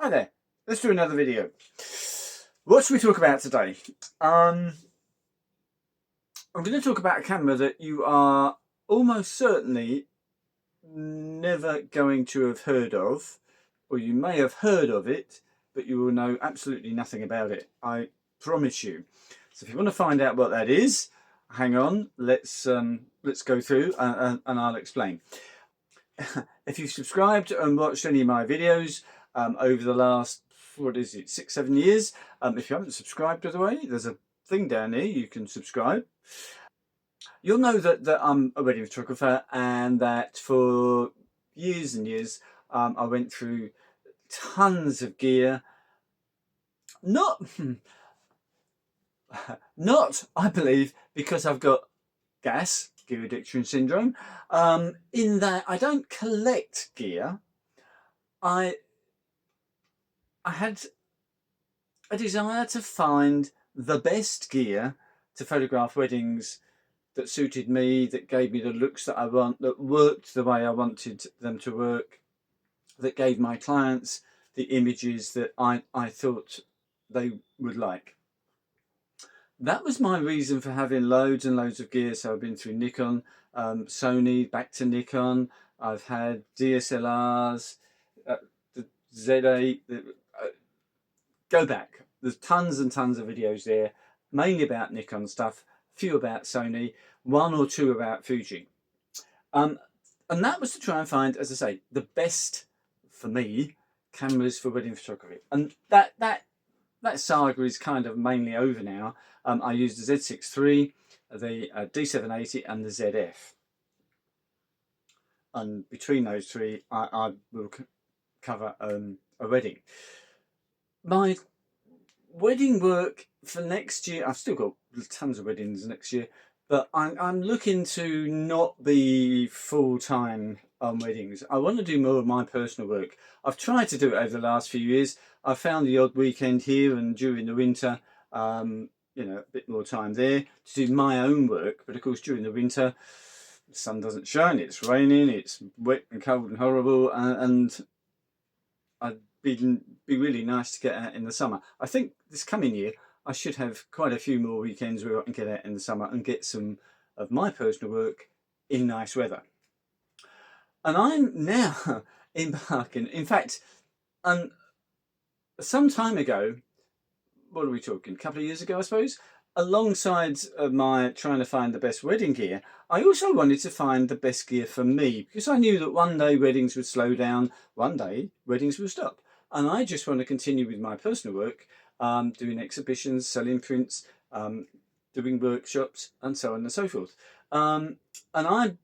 Hi there, let's do another video. What should we talk about today? I'm going to talk about a camera that you are almost certainly never going to have heard of, or you may have heard of it, but you will know absolutely nothing about it. I promise you. So if you want to find out what that is, hang on, let's go through and I'll explain. If you've subscribed and watched any of my videos over the last, what is it, 6-7 years, if you haven't subscribed, by the way, there's a thing down here you can subscribe. You'll know that I'm a wedding photographer, and that for years and years I went through tons of gear. Not I believe, because I've got gear addiction syndrome, in that I don't collect gear. I had a desire to find the best gear to photograph weddings that suited me, that gave me the looks that I want, that worked the way I wanted them to work, that gave my clients the images that I thought they would like. That was my reason for having loads and loads of gear. So I've been through Nikon, Sony, back to Nikon. I've had DSLRs, the Z8, go back. There's tons and tons of videos there, mainly about Nikon stuff, a few about Sony, one or two about Fuji. And that was to try and find, as I say, the best, for me, cameras for wedding photography. And that saga is kind of mainly over now. I use the Z6 III, the D780 and the ZF. And between those three, I will cover a wedding. My wedding work for next year, I've still got tons of weddings next year, but I'm looking to not be full-time on weddings. I want to do more of my personal work. I've tried to do it over the last few years. I've found the odd weekend here and during the winter, you know, a bit more time there to do my own work. But of course, during the winter, the sun doesn't shine, it's raining, it's wet and cold and horrible, and I'd be really nice to get out in the summer. I think this coming year I should have quite a few more weekends where I can get out in the summer and get some of my personal work in nice weather. And I'm now embarking, in fact, some time ago, what are we talking, a couple of years ago I suppose, alongside my trying to find the best wedding gear, I also wanted to find the best gear for me, because I knew that one day weddings would slow down, one day weddings would stop. And I just want to continue with my personal work, doing exhibitions, selling prints, doing workshops, and so on and so forth. And I'm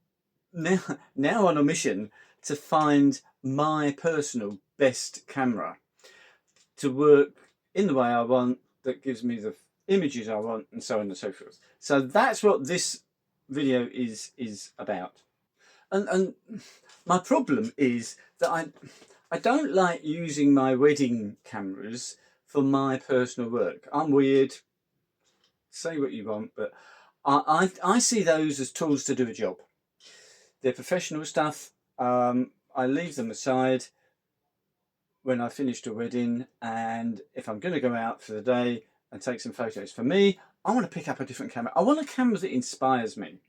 now on a mission to find my personal best camera to work in the way I want, that gives me the images I want, and so on and so forth. So that's what this video is about. And my problem is that I don't like using my wedding cameras for my personal work. I'm weird, say what you want, but I see those as tools to do a job. They're professional stuff. I leave them aside when I finished a wedding, and if I'm going to go out for the day and take some photos, for me, I want to pick up a different camera. I want a camera that inspires me.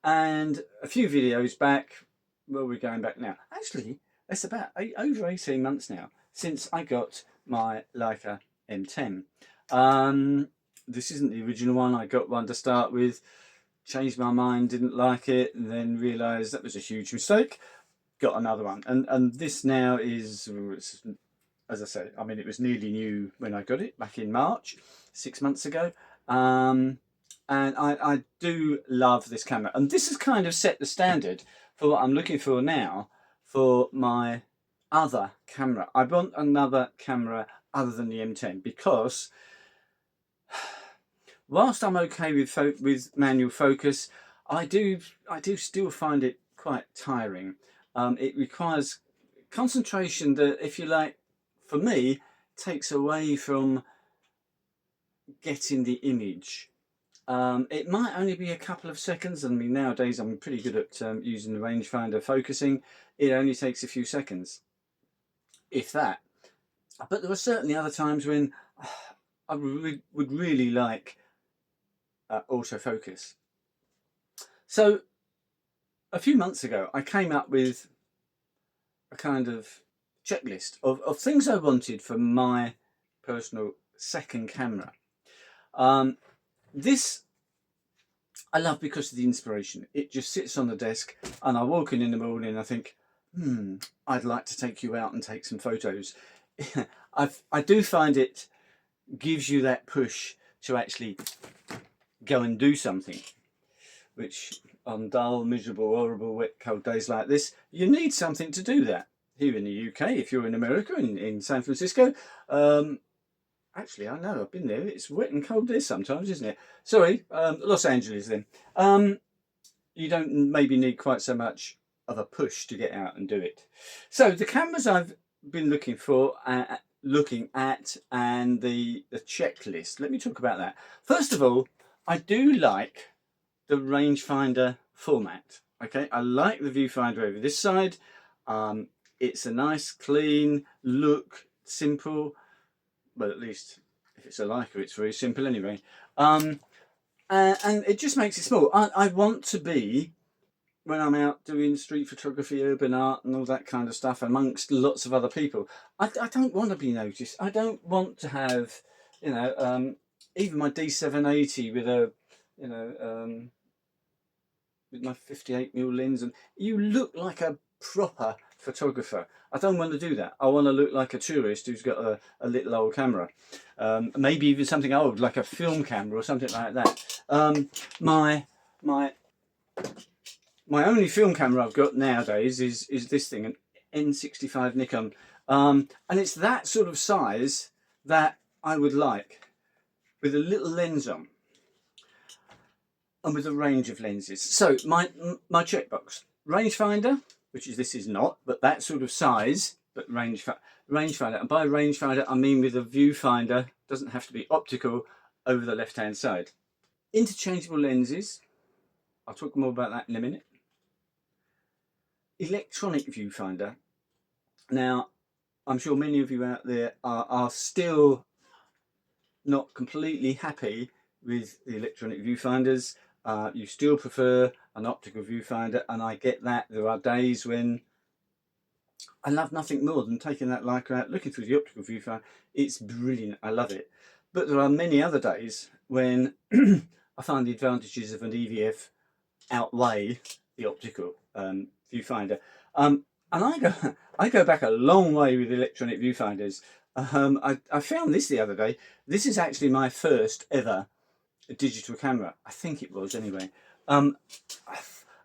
And a few videos back, well, we're going back now. Actually, it's about over 18 months now since I got my Leica M10. This isn't the original one. I got one to start with, changed my mind, didn't like it, and then realised that was a huge mistake. Got another one, and this now is, as I said, I mean, it was nearly new when I got it back in March, 6 months ago. And I do love this camera, and this has kind of set the standard for what I'm looking for now for my other camera. I want another camera other than the M10, because whilst I'm okay with manual focus, I do still find it quite tiring. It requires concentration that, if you like, for me, takes away from getting the image. It might only be a couple of seconds. I mean, nowadays I'm pretty good at using the rangefinder focusing. It only takes a few seconds, if that. But there were certainly other times when I would really like autofocus. So a few months ago, I came up with a kind of checklist of things I wanted for my personal second camera. This I love because of the inspiration. It just sits on the desk and I walk in the morning and I think, I'd like to take you out and take some photos. I do find it gives you that push to actually go and do something, which on dull, miserable, horrible, wet, cold days like this, you need something to do that. Here in the UK, if you're in America, in San Francisco, actually, I know, I've been there. It's wet and cold there sometimes, isn't it? Sorry, Los Angeles then. You don't maybe need quite so much of a push to get out and do it. So the cameras I've been looking for, looking at, and the checklist. Let me talk about that. First of all, I do like the rangefinder format. Okay, I like the viewfinder over this side. It's a nice, clean look, simple. Well, at least if it's a Leica, it's very simple anyway. And it just makes it small. I want to be, when I'm out doing street photography, urban art and all that kind of stuff amongst lots of other people, I don't want to be noticed. I don't want to have, you know, even my D780 with a, you know, with my 58mm lens, and you look like a proper photographer. I don't want to do that. I want to look like a tourist who's got a little old camera, maybe even something old like a film camera or something like that. My only film camera I've got nowadays is this thing, an N65 Nikon, and it's that sort of size that I would like, with a little lens on and with a range of lenses. So my checkbox: rangefinder, which is, this is not, but that sort of size, but rangefinder. And by rangefinder, I mean with a viewfinder, doesn't have to be optical, over the left hand side. Interchangeable lenses, I'll talk more about that in a minute. Electronic viewfinder. Now, I'm sure many of you out there are still not completely happy with the electronic viewfinders. You still prefer an optical viewfinder, and I get that. There are days when I love nothing more than taking that Leica out, looking through the optical viewfinder. It's brilliant, I love it. But there are many other days when I find the advantages of an EVF outweigh the optical viewfinder. And I go back a long way with electronic viewfinders. I found this the other day. This is actually my first ever digital camera. I think it was anyway. I'm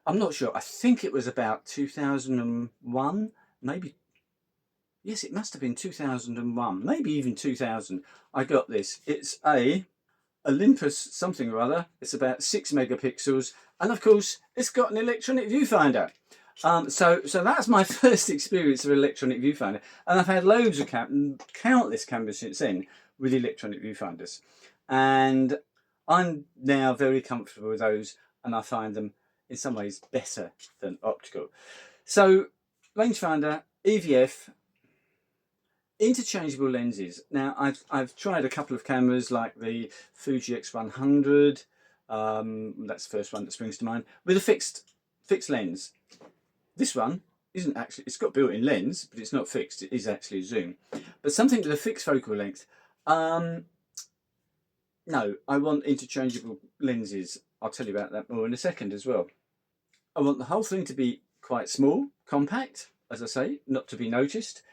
not sure. I think it was about 2001, maybe. Yes, it must have been 2001, maybe even 2000. I got this. It's a Olympus something or other. It's about 6 megapixels, and of course it's got an electronic viewfinder. So that's my first experience of electronic viewfinder, and I've had loads of countless cameras since then with electronic viewfinders, and I'm now very comfortable with those, and I find them in some ways better than optical. So rangefinder, EVF, interchangeable lenses. Now I've tried a couple of cameras like the Fuji X100, that's the first one that springs to mind, with a fixed lens. This one isn't actually, it's got built-in lens, but it's not fixed, it is actually a zoom. But something with a fixed focal length, no, I want interchangeable lenses. I'll tell you about that more in a second as well. I want the whole thing to be quite small, compact, as I say, not to be noticed.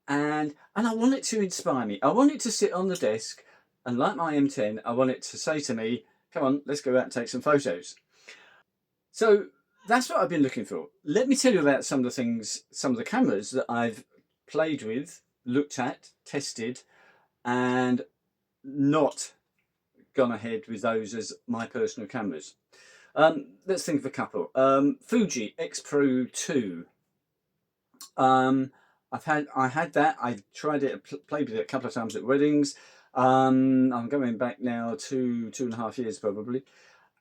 And I want it to inspire me. I want it to sit on the desk, and like my M10, I want it to say to me, come on, let's go out and take some photos. So that's what I've been looking for. Let me tell you about some of the things, some of the cameras that I've played with, looked at, tested, and not gone ahead with those as my personal cameras. Let's think of a couple. Fuji X Pro 2. I had that. I tried it, played with it a couple of times at weddings. I'm going back now to 2.5 years probably,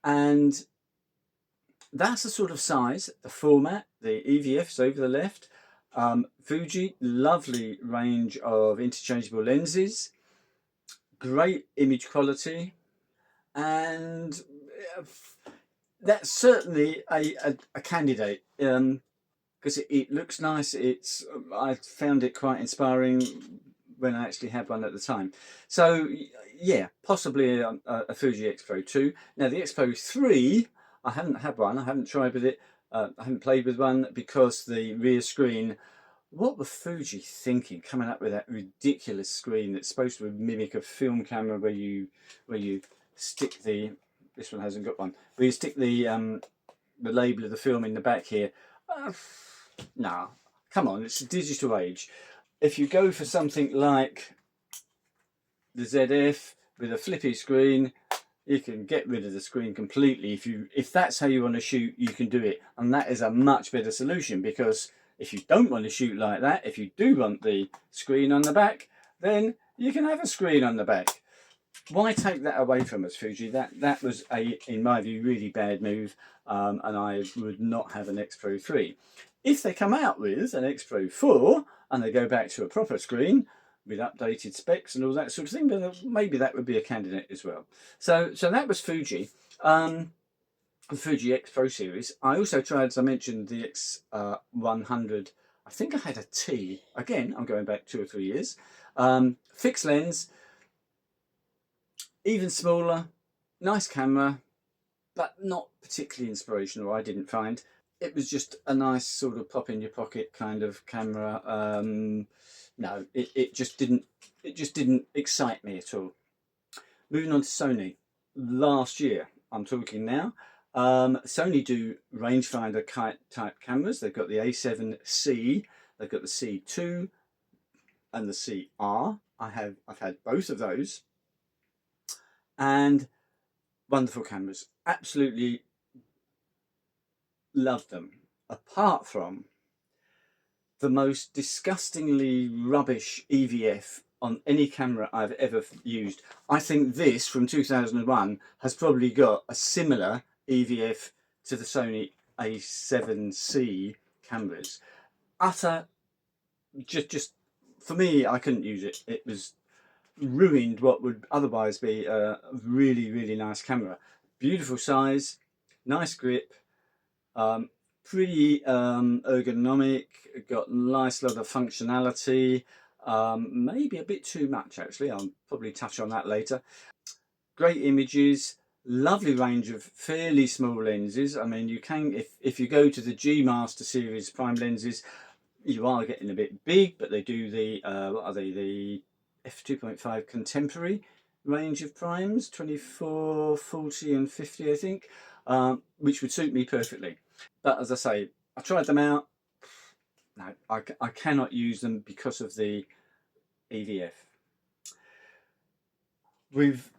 and that's the sort of size, the format, the EVF's over the left. Fuji, lovely range of interchangeable lenses, great image quality, and that's certainly a candidate, because it looks nice. I found it quite inspiring when I actually had one at the time. So yeah, possibly a Fuji X Pro 2. Now the X Pro 3, I haven't had one, I haven't tried with it, I haven't played with one because the rear screen, what were Fuji thinking coming up with that ridiculous screen that's supposed to mimic a film camera where you stick the, this one hasn't got one, where you stick the label of the film in the back here. No, come on, it's a digital age. If you go for something like the ZF with a flippy screen, you can get rid of the screen completely. If that's how you want to shoot, you can do it, and that is a much better solution, because if you don't want to shoot like that, if you do want the screen on the back, then you can have a screen on the back. Why take that away from us, Fuji? That was in my view, really bad move, and I would not have an X Pro 3. If they come out with an X Pro 4 and they go back to a proper screen with updated specs and all that sort of thing, then maybe that would be a candidate as well. So that was Fuji, the Fuji X Pro series. I also tried, as I mentioned, the X100. I think I had a T. Again, I'm going back 2 or 3 years. Fixed lens, even smaller, nice camera, but not particularly inspirational, I didn't find. It was just a nice sort of pop in your pocket kind of camera. No, it just didn't excite me at all. Moving on to Sony. Last year, I'm talking now. Sony do rangefinder type cameras. They've got the A7C, they've got the C2 and the CR. I've had both of those, and wonderful cameras. Absolutely love them, apart from the most disgustingly rubbish EVF on any camera I've ever used. I think this from 2001 has probably got a similar EVF to the Sony A7C cameras. Utter, just for me, I couldn't use it. It was ruined what would otherwise be a really, really nice camera. Beautiful size, nice grip, pretty ergonomic, got a nice lot of functionality, maybe a bit too much actually. I'll probably touch on that later. Great images, lovely range of fairly small lenses. I mean, you can, if you go to the G Master series prime lenses, you are getting a bit big, but they do the what are they, the f2.5 contemporary range of primes, 24, 40 and 50 I think, which would suit me perfectly. But as I say, I tried them out. No, I cannot use them because of the EVF. We've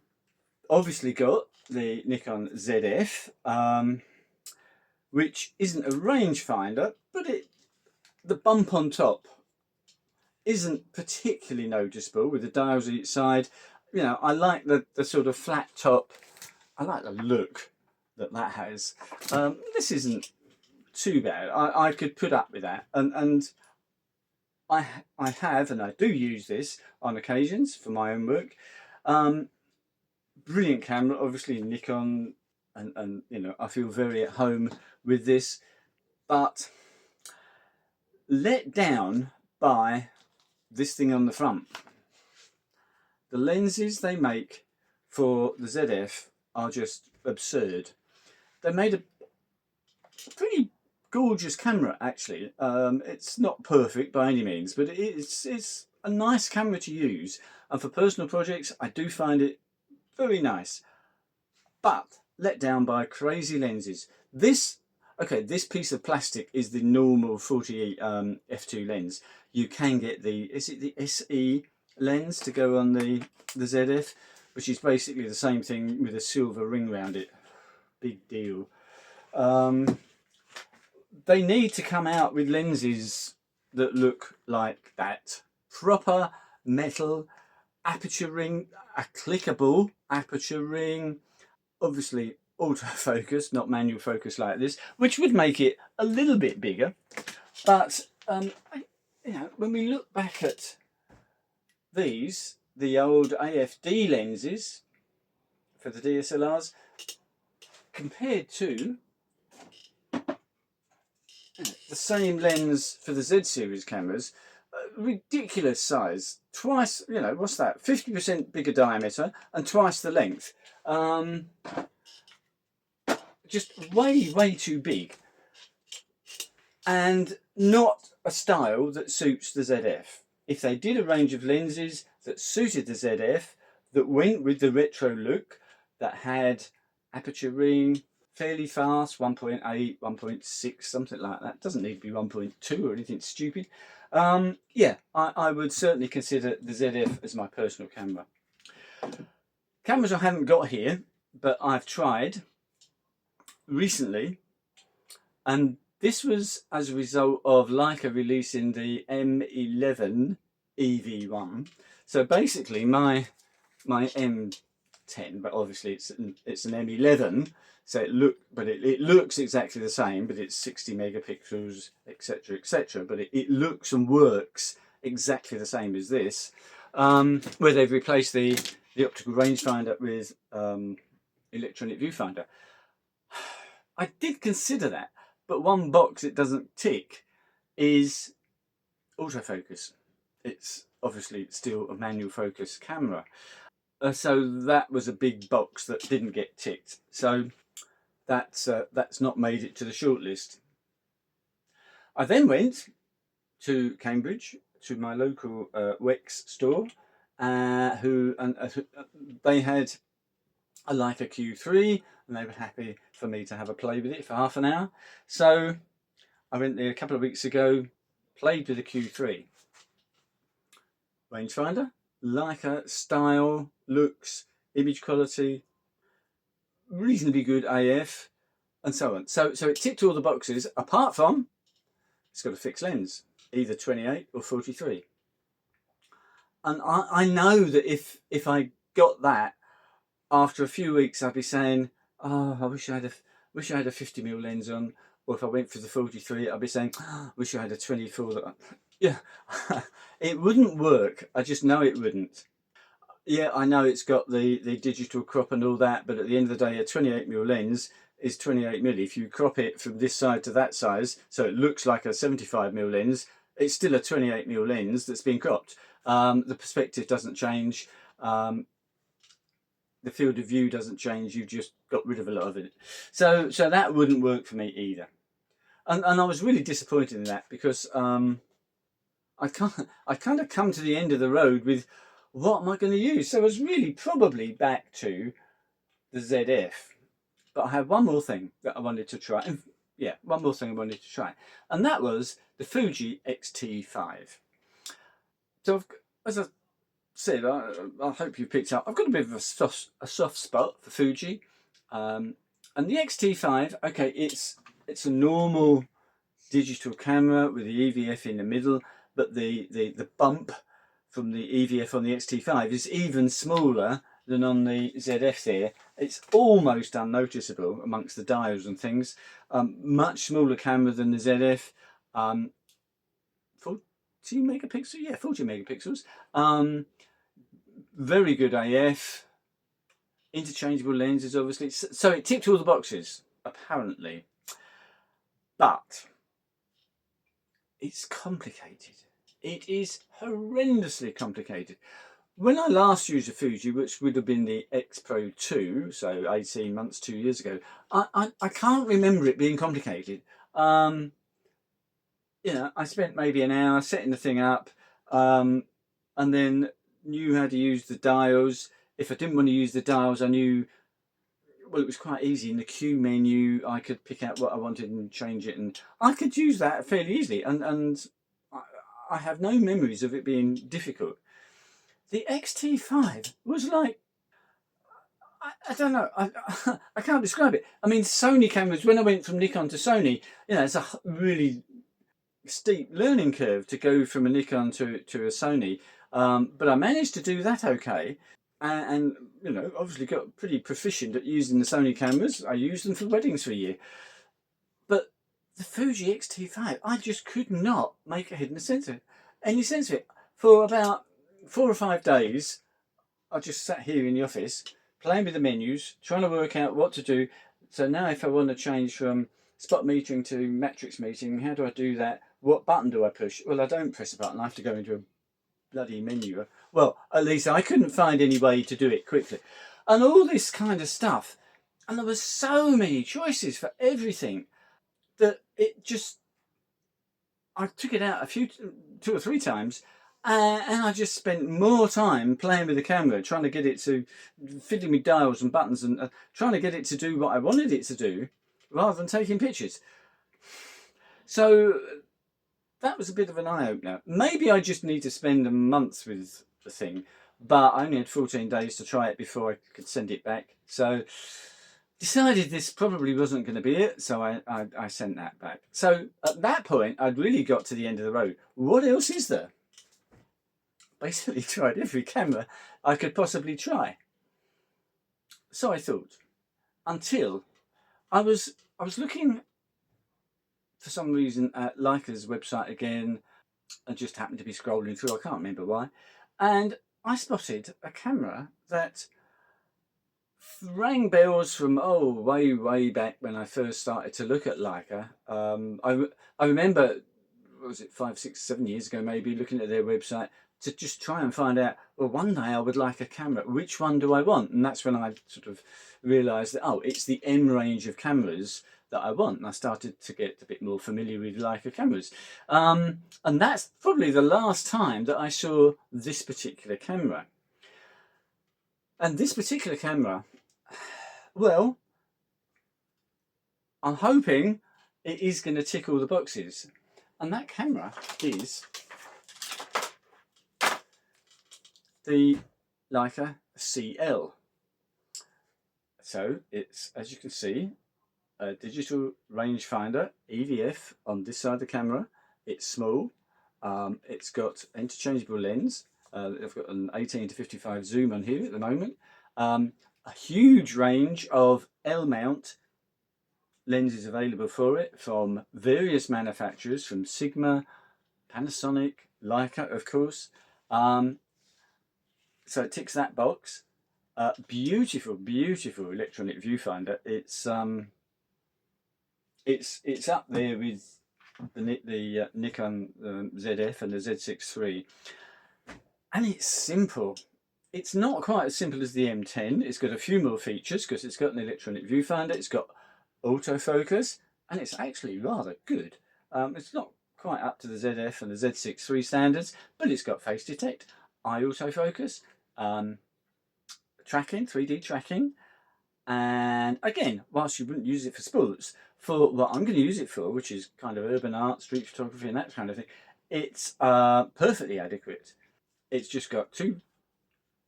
obviously got the Nikon ZF, which isn't a rangefinder, but the bump on top isn't particularly noticeable with the dials each side. You know, I like the sort of flat top. I like the look that has. This isn't too bad. I could put up with that, and I have, and I do use this on occasions for my own work. Brilliant camera, obviously Nikon, and you know, I feel very at home with this, but let down by this thing on the front. The lenses they make for the ZF are just absurd. They made a pretty gorgeous camera actually. It's not perfect by any means, but it's a nice camera to use, and for personal projects I do find it very nice, but let down by crazy lenses. This piece of plastic is the normal 40 f2 lens. You can get the, is it the SE lens to go on the ZF, which is basically the same thing with a silver ring around it. Big deal. They need to come out with lenses that look like that. Proper metal aperture ring, a clickable aperture ring, obviously autofocus, not manual focus like this, which would make it a little bit bigger, but You know, when we look back at these, the old AFD lenses for the DSLRs, compared to the same lens for the Z series cameras, ridiculous size, twice, you know, what's that, 50% bigger diameter and twice the length. Just way too big, and not a style that suits the ZF. If they did a range of lenses that suited the ZF, that went with the retro look, that had aperture ring, fairly fast, 1.8, 1.6, something like that. Doesn't need to be 1.2 or anything stupid. Yeah, I would certainly consider the ZF as my personal camera. Cameras I haven't got here, but I've tried recently, and this was as a result of Leica releasing the M11 EV1. So basically my M10, but obviously it's an M11, so it looks exactly the same, but it's 60 megapixels, etc., etc. But it looks and works exactly the same as this, where they've replaced the optical rangefinder with electronic viewfinder. I did consider that, but one box it doesn't tick is autofocus. It's obviously still a manual focus camera. So that was a big box that didn't get ticked. So that's not made it to the shortlist. I then went to Cambridge to my local Wex store, they had a Leica Q3, and they were happy for me to have a play with it for half an hour. So I went there a couple of weeks ago, played with the Q3. Rangefinder, Leica style, looks, image quality, reasonably good AF, and so on. So it ticked all the boxes, apart from it's got a fixed lens, either 28 or 43. And I know that if I got that, after a few weeks I'd be saying, oh, I wish I had a 50mm lens on. Or if I went for the 43, I'd be saying, oh, I wish I had a 24. Yeah, it wouldn't work. I just know it wouldn't. Yeah, I know it's got the digital crop and all that, but at the end of the day, a 28mm lens is 28mm. If you crop it from this side to that size, so it looks like a 75mm lens, it's still a 28mm lens that's been cropped. The perspective doesn't change. The field of view doesn't change. You've just got rid of a lot of it. So that wouldn't work for me either. And I was really disappointed in that, because I kind of come to the end of the road with, what am I going to use? So I was really probably back to the ZF. But I had one more thing that I wanted to try. And yeah, one more thing I wanted to try. And that was the Fuji X-T5. So as I said, I hope you picked up, I've got a bit of a soft spot for Fuji. And the X-T5, okay, it's a normal digital camera with the EVF in the middle, but the bump from the EVF on the X-T5 is even smaller than on the ZF there. It's almost unnoticeable amongst the dials and things. Much smaller camera than the ZF. 40 megapixels? Yeah, 40 megapixels. Very good AF. Interchangeable lenses, obviously. So it ticked all the boxes, apparently. But it's complicated. It is horrendously complicated. When I last used a Fuji, which would have been the X Pro 2, so 18 months, 2 years ago, I can't remember it being complicated. You know, I spent maybe an hour setting the thing up, and then knew how to use the dials. If I didn't want to use the dials, I knew, well, it was quite easy. In the Q menu, I could pick out what I wanted and change it, and I could use that fairly easily, and I have no memories of it being difficult. The X-T5 was like, I don't know, I can't describe it. I mean, Sony cameras, when I went from Nikon to Sony, you know, it's a really steep learning curve to go from a Nikon to a Sony, but I managed to do that okay, and you know, obviously got pretty proficient at using the Sony cameras. I used them for weddings for a year. But the Fuji X-T5, I just could not make a head and sense of it. Any sense of it. For about 4 or 5 days, I just sat here in the office playing with the menus, trying to work out what to do. So now if I want to change from spot metering to matrix metering, how do I do that? What button do I push? Well, I don't press a button. I have to go into a bloody menu. Well, at least I couldn't find any way to do it quickly. And all this kind of stuff. And there were so many choices for everything that it just, I took it out 2 or 3 times, and I just spent more time playing with the camera, trying to get it to, fiddling with dials and buttons, and trying to get it to do what I wanted it to do, rather than taking pictures. So that was a bit of an eye-opener. Maybe I just need to spend a month with the thing, but I only had 14 days to try it before I could send it back. So decided this probably wasn't going to be it, so I sent that back. So at that point, I'd really got to the end of the road. What else is there? Basically tried every camera I could possibly try. So I thought, until I was looking for some reason at Leica's website again. I just happened to be scrolling through, I can't remember why, and I spotted a camera that rang bells from way back when I first started to look at Leica. I remember, what was it, 5, 6, 7 years ago maybe, looking at their website to just try and find out, well, one day I would like a camera, which one do I want? And that's when I sort of realised that, oh, it's the M range of cameras that I want. And I started to get a bit more familiar with Leica cameras. And that's probably the last time that I saw this particular camera. And this particular camera, well, I'm hoping it is going to tick all the boxes. And that camera is the Leica CL. So it's, as you can see, a digital rangefinder, EVF, on this side of the camera. It's small. It's got interchangeable lens. I've got an 18 to 55 zoom on here at the moment. A huge range of L-mount lenses available for it from various manufacturers, from Sigma, Panasonic, Leica, of course. So it ticks that box. Beautiful electronic viewfinder. It's up there with the Nikon ZF and the Z6 III, and it's simple. It's not quite as simple as the M10. It's got a few more features because it's got an electronic viewfinder. It's got autofocus, and it's actually rather good. It's not quite up to the ZF and the Z6 III standards, but it's got face detect, eye autofocus, tracking, 3D tracking, and again, whilst you wouldn't use it for sports, for what I'm going to use it for, which is kind of urban art, street photography and that kind of thing, it's perfectly adequate. It's just got two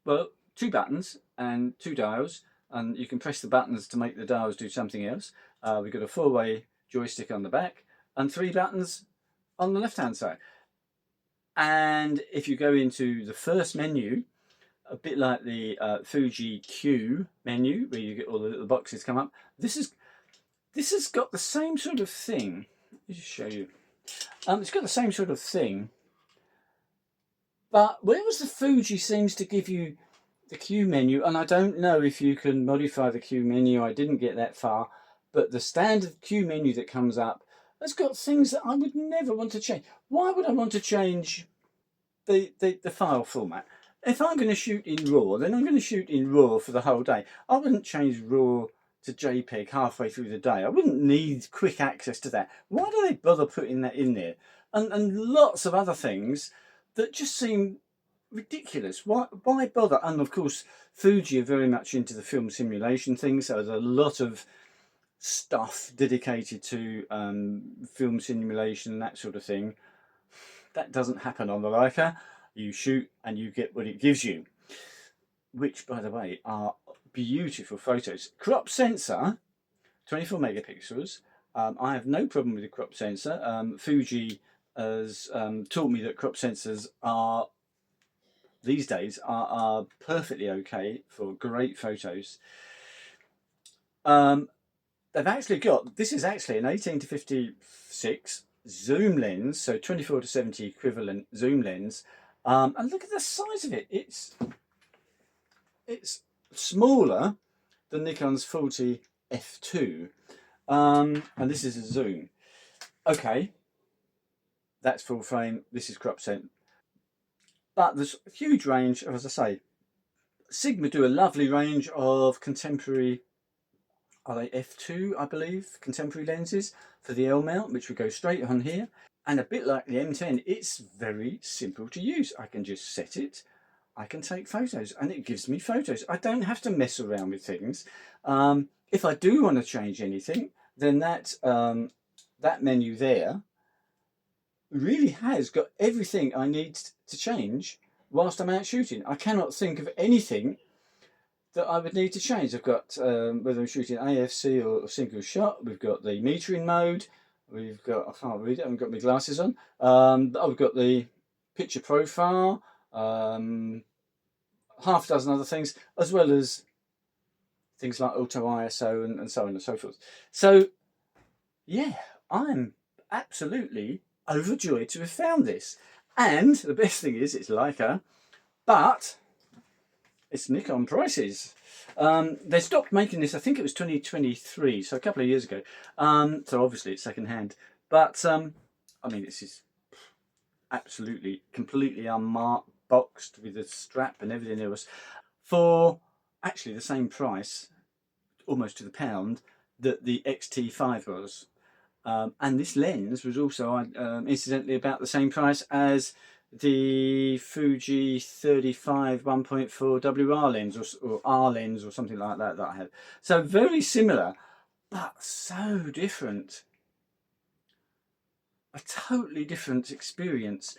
buttons and 2 dials, and you can press the buttons to make the dials do something else. We've got a 4-way joystick on the back and 3 buttons on the left hand side. And if you go into the first menu, a bit like the Fuji Q menu, where you get all the little boxes come up, this has got the same sort of thing. Let me just show you. It's got the same sort of thing, but whereas the Fuji seems to give you the Q menu, and I don't know if you can modify the Q menu, I didn't get that far, but the standard Q menu that comes up has got things that I would never want to change. Why would I want to change the file format? If I'm going to shoot in RAW, then I'm going to shoot in RAW for the whole day. I wouldn't change RAW to JPEG halfway through the day. I wouldn't need quick access to that. Why do they bother putting that in there? And lots of other things that just seem ridiculous. Why bother? And of course, Fuji are very much into the film simulation thing, so there's a lot of stuff dedicated to film simulation and that sort of thing. That doesn't happen on the Leica. You shoot and you get what it gives you, which, by the way, are beautiful photos. Crop sensor, 24 megapixels. I have no problem with the crop sensor. Fuji has taught me that crop sensors are, these days, are perfectly okay for great photos. they've actually got, this is actually an 18 to 56 zoom lens, so 24 to 70 equivalent zoom lens. And look at the size of it. It's smaller than Nikon's 40 f2. And this is a zoom. Okay, that's full frame. This is crop percent. But there's a huge range, as I say. Sigma do a lovely range of contemporary, are they f2, I believe, contemporary lenses for the L mount, which would go straight on here. And a bit like the M10, it's very simple to use. I can just set it, I can take photos, and it gives me photos. I don't have to mess around with things. If I do want to change anything, then that menu there really has got everything I need to change whilst I'm out shooting. I cannot think of anything that I would need to change. I've got whether I'm shooting AFC or single shot. We've got the metering mode. We've got, I can't read it, I haven't got my glasses on. But I've got the picture profile, half a dozen other things, as well as things like auto ISO and so on and so forth. So yeah, I'm absolutely overjoyed to have found this. And the best thing is it's Leica, but it's Nikon prices. They stopped making this, I think it was 2023, so a couple of years ago. So obviously it's second hand. But I mean, this is absolutely completely unmarked, boxed with a strap and everything else, for actually the same price, almost to the pound, that the XT5 was. And this lens was also incidentally about the same price as the Fuji 35 1.4 WR lens or R lens or something like that I had. So very similar, but so different. A totally different experience.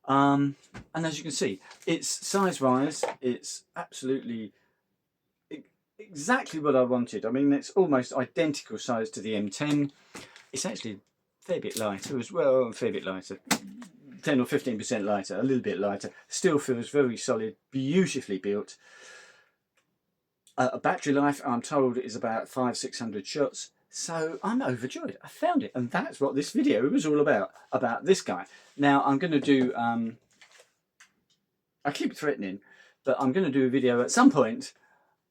And as you can see, it's size-wise, it's absolutely exactly what I wanted. I mean, it's almost identical size to the M10. It's actually a fair bit lighter as well, a fair bit lighter. 10 or 15% lighter, a little bit lighter. Still feels very solid, beautifully built. A battery life, I'm told, is about 500-600 shots. So I'm overjoyed. I found it, and that's what this video was all about this guy. Now I'm going to do, I keep threatening, but I'm going to do a video at some point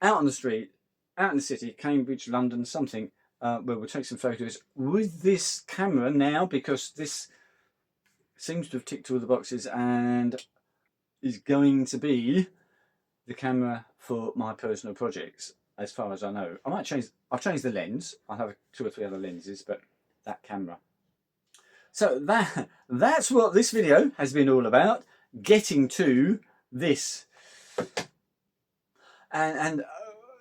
out on the street, out in the city, Cambridge, London, something, where we'll take some photos with this camera now, because this seems to have ticked all the boxes and is going to be the camera for my personal projects, as far as I know. I'll change the lens. I'll have 2 or 3 other lenses, but that camera. So that's what this video has been all about, getting to this. And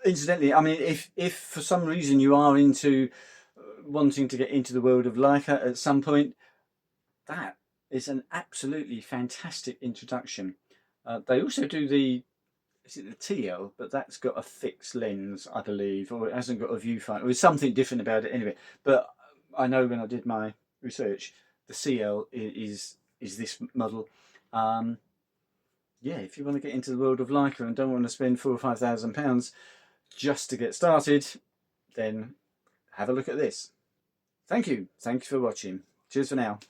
incidentally, I mean, if for some reason you are into wanting to get into the world of Leica at some point, that is an absolutely fantastic introduction. They also do the, is it the TL, but that's got a fixed lens, I believe, or it hasn't got a viewfinder. There's something different about it anyway. But I know when I did my research, the CL is this model. Yeah, if you want to get into the world of Leica and don't want to spend £4,000 or £5,000 just to get started, then have a look at this. Thank you for watching. Cheers for now.